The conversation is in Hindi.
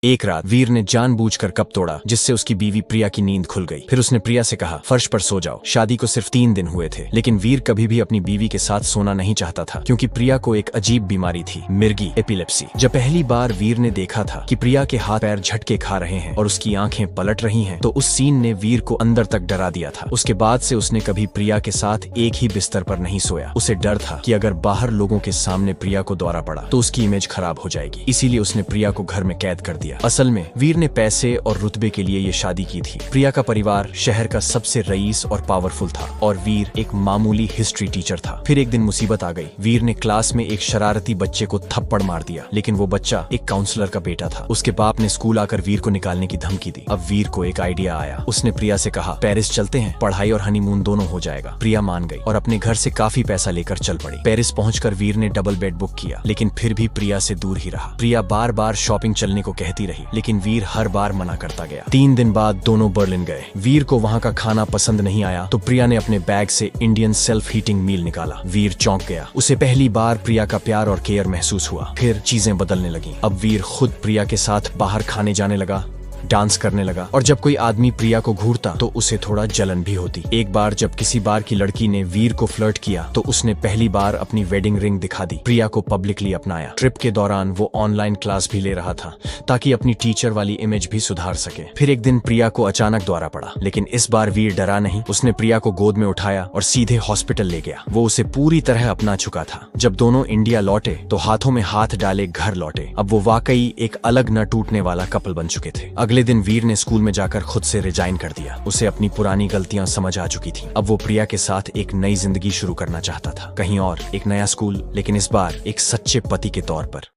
एक रात वीर ने जानबूझकर कप तोड़ा जिससे उसकी बीवी प्रिया की नींद खुल गई। फिर उसने प्रिया से कहा, फर्श पर सो जाओ। शादी को सिर्फ 3 दिन हुए थे, लेकिन वीर कभी भी अपनी बीवी के साथ सोना नहीं चाहता था क्योंकि प्रिया को एक अजीब बीमारी थी, मिर्गी एपिलेप्सी। जब पहली बार वीर ने देखा था कि प्रिया के हाथ पैर झटके खा रहे हैं और उसकी आंखें पलट रही हैं, तो उस सीन ने वीर को अंदर तक डरा दिया था। उसके बाद से उसने कभी प्रिया के साथ एक ही बिस्तर पर नहीं सोया। उसे डर था कि अगर बाहर लोगों के सामने प्रिया को दौरा पड़ा तो उसकी इमेज खराब हो जाएगी। इसीलिए उसने प्रिया को घर में कैद कर दिया। असल में वीर ने पैसे और रुतबे के लिए ये शादी की थी। प्रिया का परिवार शहर का सबसे रईस और पावरफुल था और वीर एक मामूली हिस्ट्री टीचर था। फिर एक दिन मुसीबत आ गई। वीर ने क्लास में एक शरारती बच्चे को थप्पड़ मार दिया, लेकिन वो बच्चा एक काउंसलर का बेटा था। उसके बाप ने स्कूल आकर वीर को निकालने की धमकी दी। अब वीर को एक आइडिया आया। उसने प्रिया से कहा, पेरिस चलते हैं, पढ़ाई और हनीमून दोनों हो जाएगा। प्रिया मान गई और अपने घर से काफी पैसा लेकर चल पड़ी। पेरिस पहुंचकर वीर ने डबल बेड बुक किया, लेकिन फिर भी प्रिया से दूर ही रहा। प्रिया बार बार शॉपिंग चलने को कहती रही, लेकिन वीर हर बार मना करता गया। 3 दिन बाद दोनों बर्लिन गए। वीर को वहाँ का खाना पसंद नहीं आया तो प्रिया ने अपने बैग से इंडियन सेल्फ हीटिंग मील निकाला। वीर चौंक गया। उसे पहली बार प्रिया का प्यार और केयर महसूस हुआ। फिर चीजें बदलने लगीं। अब वीर खुद प्रिया के साथ बाहर खाने जाने लगा, डांस करने लगा और जब कोई आदमी प्रिया को घूरता तो उसे थोड़ा जलन भी होती। एक बार जब किसी बार की लड़की ने वीर को फ्लर्ट किया तो उसने पहली बार अपनी वेडिंग रिंग दिखा दी। प्रिया को पब्लिकली अपनाया। ट्रिप के दौरान वो ऑनलाइन क्लास भी ले रहा था ताकि अपनी टीचर वाली इमेज भी सुधार सके। फिर एक दिन प्रिया को अचानक दौरा पड़ा, लेकिन इस बार वीर डरा नहीं। उसने प्रिया को गोद में उठाया और सीधे हॉस्पिटल ले गया। वो उसे पूरी तरह अपना चुका था। जब दोनों इंडिया लौटे तो हाथों में हाथ डाले घर लौटे। अब वो वाकई एक अलग न टूटने वाला कपल बन चुके थे। अगले दिन वीर ने स्कूल में जाकर खुद से रिजाइन कर दिया। उसे अपनी पुरानी गलतियां समझ आ चुकी थी। अब वो प्रिया के साथ एक नई जिंदगी शुरू करना चाहता था, कहीं और, एक नया स्कूल, लेकिन इस बार एक सच्चे पति के तौर पर।